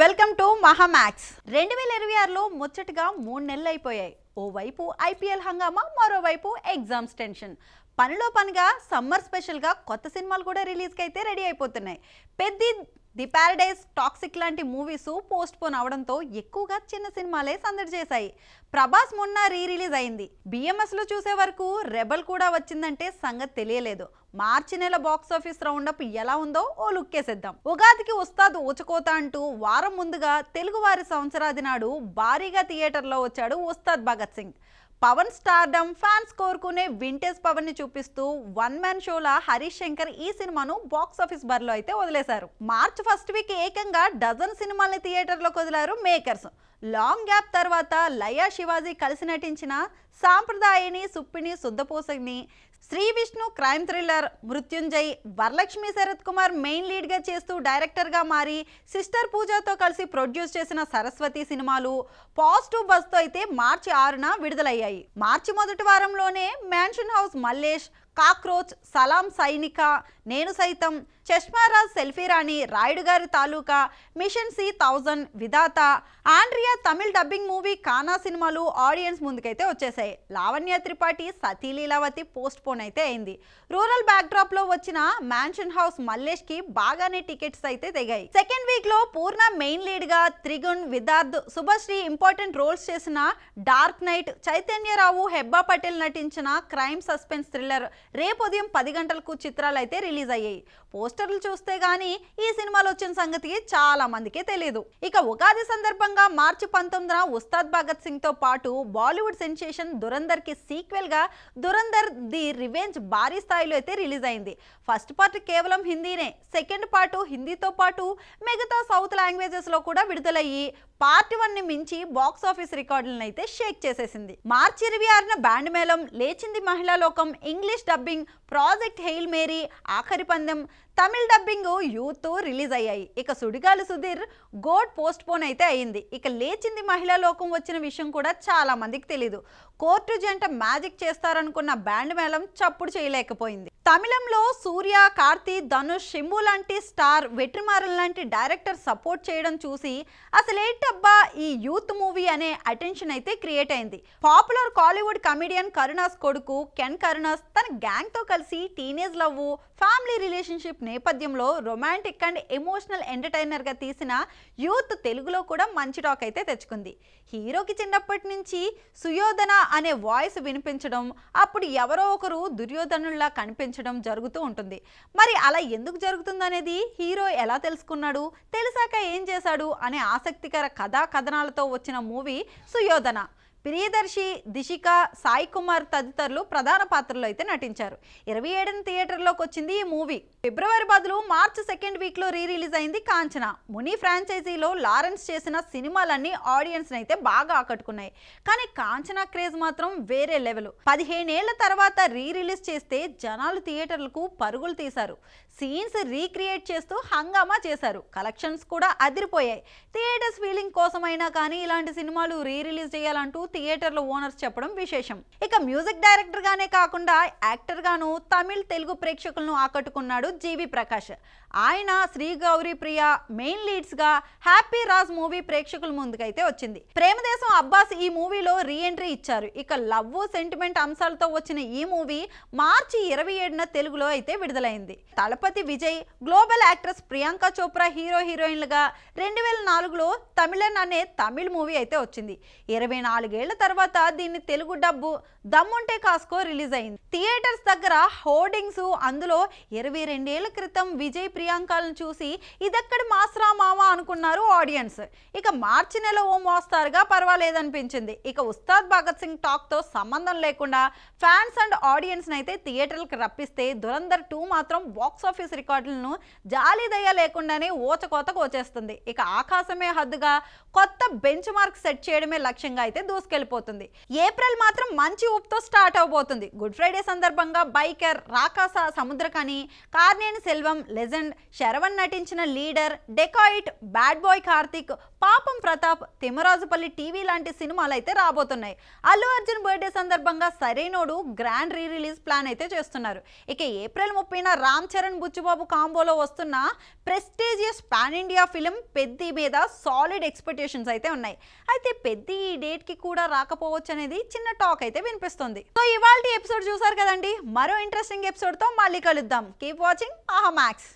Welcome to Mahaa Max. 2026లో ముచ్చటగా 3 నెలలు అయిపోయాయి. ఓవైపు ఐపీఎల్ హంగామా, మరోవైపు ఎగ్జామ్స్ టెన్షన్. పనిలో పనిగా సమ్మర్ స్పెషల్గా కొత్త సినిమాలు కూడా రిలీజ్కి అయితే రెడీ అయిపోతున్నాయి. పెద్ది, ది ప్యారడైజ్, టాక్సిక్ లాంటి మూవీస్ పోస్ట్ పోన్ అవడంతో ఎక్కువగా చిన్న సినిమాలే సందడి చేశాయి. ప్రభాస్ మొన్న రిలీజ్ అయింది. బిఎంఎస్లో చూసే వరకు రెబల్ కూడా వచ్చిందంటే సంగతి తెలియలేదు. మార్చి నెల బాక్సాఫీస్ రౌండప్ ఎలా ఉందో ఓ లుక్ వేసేద్దాం. ఉగాదికి ఉస్తాద్ ఊచకోత అంటూ వారం ముందుగా తెలుగువారి సంవత్సరాది నాడు భారీగా థియేటర్లో వచ్చాడు ఉస్తాద్ భగత్ సింగ్. పవన్ స్టార్డమ్, ఫ్యాన్స్ కోరుకునే వింటేజ్ పవన్ ని చూపిస్తూ వన్ మ్యాన్ షోలా హరీష్ శంకర్ ఈ సినిమాను బాక్స్ ఆఫీస్ బరిలో అయితే వదిలేశారు. మార్చ్ ఫస్ట్ వీక్ ఏకంగా డజన్ సినిమాల్ని థియేటర్లోకి వదిలారు మేకర్స్. లాంగ్ గ్యాప్ తర్వాత లయా శివాజీ కలిసి నటించిన Sampradayini, Suppini, Suddhapoosani, Sree Vishnu crime thriller, Mrithyunjay, Varalakshmi Sarath Kumar main లీడ్గా చేస్తూ డైరెక్టర్గా మారి సిస్టర్ పూజతో కలిసి ప్రొడ్యూస్ చేసిన సరస్వతి సినిమాలు పాజిటివ్ బజ్తో అయితే మార్చి 6న విడుదలయ్యాయి. మార్చి మొదటి వారంలోనే మ్యాన్షన్ హౌస్ మల్లేష్, కాక్రోచ్, సలాం సైనిక, నేను సైతం, చష్మారాజ్, సెల్ఫీ రాణి, రాయుడు గారి తాలూకా, మిషన్ C1000, విధాత, ఆండ్రియా తమిళ్ డబ్బింగ్ మూవీ కానా సినిమాలు ఆడియన్స్ ముందుకైతే వచ్చేసాయి. లావణ్య త్రిపాఠి సతీ లీలావతి పోస్ట్ పోన్ అయితే అయింది. రూరల్ బ్యాక్ డ్రాప్ లో వచ్చిన మ్యాన్షన్ హౌస్ మల్లేష్ కి బాగానే టికెట్స్ అయితే తెగాయి. సెకండ్ వీక్ లో పూర్ణ మెయిన్ లీడ్ గా, త్రిగుణ్, విదార్థ్, శుభశ్రీ ఇంపార్టెంట్ రోల్స్ చేసిన డార్క్ నైట్, చైతన్యరావు, హెబ్బా పటేల్ నటించిన క్రైమ్ సస్పెన్స్ థ్రిల్లర్ రేపు ఉదయం 10 గంటలకు చిత్రాలు అయితే రిలీజ్ అయ్యాయి. పోస్టర్లు చూస్తే గానీ ఈ సినిమాలు వచ్చిన సంగతి చాలా మందికే తెలియదు. ఇక ఉగాది సందర్భంగా మార్చి 19న ఉస్తాద్ భగత్ సింగ్ తో పాటు బాలీవుడ్ సెన్సేషన్ దురందర్ కి సీక్వెల్ గా దురందర్ ది రివెంజ్ భారీ స్థాయిలో అయితే రిలీజ్ అయింది. ఫస్ట్ పార్ట్ కేవలం హిందీనే, సెకండ్ పార్ట్ హిందీతో పాటు మిగతా సౌత్ లాంగ్వేజెస్ లో కూడా విడుదలయ్యి పార్ట్ 1 ని మించి బాక్స్ ఆఫీస్ రికార్డులను అయితే షేక్ చేసేసింది. మార్చి 26న బ్యాండ్ మేళం, Lechindi Mahila Lokam, English dubbing project Hail Mary, Aakhari Pandem, Tamil dubbing Youth release అయ్యాయి. ఇక సుడిగాలి సుధీర్ గోడ్ పోస్ట్ పోన్ అయితే అయింది. ఇక లేచింది మహిళా లోకం వచ్చిన విషయం కూడా చాలా మందికి తెలీదు. కోర్టు జంట మ్యాజిక్ చేస్తారనుకున్న బ్యాండ్ మేళం చప్పుడు చేయలేకపోయింది. తమిళంలో సూర్య, కార్తీ, ధనుష్, శంభు లాంటి స్టార్, వెట్రిమారన్ లాంటి డైరెక్టర్ సపోర్ట్ చేయడం చూసి అసలేంటబ్బా ఈ యూత్ మూవీ అనే అటెన్షన్ అయితే క్రియేట్ అయింది. పాపులర్ కాలీవుడ్ కమెడియన్ కరుణాస్ కొడుకు కెన్ కరుణాస్ తన గ్యాంగ్ తో కలిసి టీనేజ్ లవ్, ఫ్యామిలీ రిలేషన్షిప్ నేపథ్యంలో రొమాంటిక్ అండ్ ఎమోషనల్ ఎంటర్టైనర్ గా తీసిన యూత్ తెలుగులో కూడా మంచి టాక్ అయితే తెచ్చుకుంది. హీరోకి చిన్నప్పటి నుంచి సుయోధన అనే వాయిస్ వినిపించడం, అప్పుడు ఎవరో ఒకరు దుర్యోధనుల్లా కనిపించడం జరుగుతూ ఉంటుంది. మరి అలా ఎందుకు జరుగుతుందనేది హీరో ఎలా తెలుసుకున్నాడు, తెలిసాక ఏం చేశాడు అనే ఆసక్తికర కథా కథనాలతో వచ్చిన మూవీ సుయోధన. ప్రియదర్శి, దిశిక, సాయి కుమార్ తదితరులు ప్రధాన పాత్రలో అయితే నటించారు. 27న థియేటర్లోకి వచ్చింది ఈ మూవీ. ఫిబ్రవరి బదులు మార్చి సెకండ్ వీక్ లో రిలీజ్ అయింది కాంచన. ముని ఫ్రాంచైజీలో లారెన్స్ చేసిన సినిమాలన్నీ ఆడియన్స్ అయితే బాగా ఆకట్టుకున్నాయి. కానీ కాంచన క్రేజ్ మాత్రం వేరే లెవెల్. 15 ఏళ్ల తర్వాత రిలీజ్ చేస్తే జనాలు థియేటర్లకు పరుగులు తీశారు. సీన్స్ రీక్రియేట్ చేస్తూ హంగామా చేశారు. కలెక్షన్స్ కూడా అదిరిపోయాయి. థియేటర్స్ ఫీలింగ్ కోసమైనా కానీ ఇలాంటి సినిమాలు రిలీజ్ చేయాలంటూ థియేటర్ల ఓనర్స్ చెప్పడం విశేషం. ఇక మ్యూజిక్ డైరెక్టర్ గానే కాకుండా యాక్టర్ గాను తమిళ్, తెలుగు ప్రేక్షకులను ఆకట్టుకున్నాడు జీవి ప్రకాష్. ఆయన శ్రీ గౌరీ ప్రియ మెయిన్ లీడ్స్ గా హ్యాపీ రాజ్ మూవీ ప్రేక్షకుల ముందుకైతే వచ్చింది. ప్రేమదేశం అబ్బాస్ ఈ మూవీలో రీ ఎంట్రీ ఇచ్చారు. ఇక లవ్, సెంటిమెంట్ అంశాలతో వచ్చిన ఈ మూవీ మార్చి 27న తెలుగులో అయితే విడుదలైంది. తలపతి విజయ్, గ్లోబల్ యాక్ట్రెస్ ప్రియాంక చోప్రా హీరోయిన్లుగా 2004లో తమిళన్ అనే తమిళ్ మూవీ అయితే వచ్చింది. 24 ఏళ్ల తర్వాత దీన్ని తెలుగు డబ్బు దమ్ముంటే కాస్కో రిలీజ్ అయింది. థియేటర్స్ దగ్గర హోర్డింగ్స్, అందులో 22 ఏళ్ల క్రితం విజయ్ ప్రియాంకలను చూసి ఇదెక్కడి మాస్రా మావా అనుకున్నారు ఆడియన్స్. ఇక మార్చి నెల ఓ మోస్తారుగా పర్వాలేదనిపించింది. ఇక ఉస్తాద్ భగత్ సింగ్ టాక్ తో సంబంధం లేకుండా ఫ్యాన్స్ అండ్ ఆడియన్స్ అయితే థియేటర్లకు రప్పిస్తే దురందర్ 2 మాత్రం బాక్స్ ఆఫీస్ రికార్డులను జాలి దయ లేకుండానే ఓచకోతకు వచ్చేస్తుంది. ఇక ఆకాశమే హద్దుగా కొత్త బెంచ్ మార్క్ సెట్ చేయడమే లక్ష్యంగా అయితే దూసుకెళ్లిపోతుంది. ఏప్రిల్ మాత్రం మంచి ఊపుతో స్టార్ట్ అవబోతుంది. గుడ్ ఫ్రైడే సందర్భంగా బైకర్, రాకాస, సముద్రకని, కార్నేని సెల్వం, లెజెండ్, శరవణ్ నటించిన leader, dacoit, bad boy Karthik, పాపం ప్రతాప్, తిమ్మరాజుపల్లి టీవీ లాంటి సినిమాలు అయితే రాబోతున్నాయి. అల్లు అర్జున్ బర్త్డే సందర్భంగా Sarrainodu grand re release plan అయితే చేస్తున్నారు. ఇక ఏప్రిల్ 30న రామ్ చరణ్ బుచ్చుబాబు కాంబోలో వస్తున్న prestigious pan India film Peddi మీద సాలిడ్ ఎక్స్పెక్టేషన్స్ అయితే ఉన్నాయి. అయితే పెద్ది ఈ డేట్ కి కూడా రాకపోవచ్చు అనేది చిన్న టాక్ అయితే వినిపిస్తుంది. సో ఇవాల్టి ఎపిసోడ్ చూసారు కదండి, మరో ఇంట్రెస్టింగ్ ఎపిసోడ్ తో మళ్ళీ కలుద్దాం. కీప్ వాచింగ్ ఆహా మ్యాక్స్.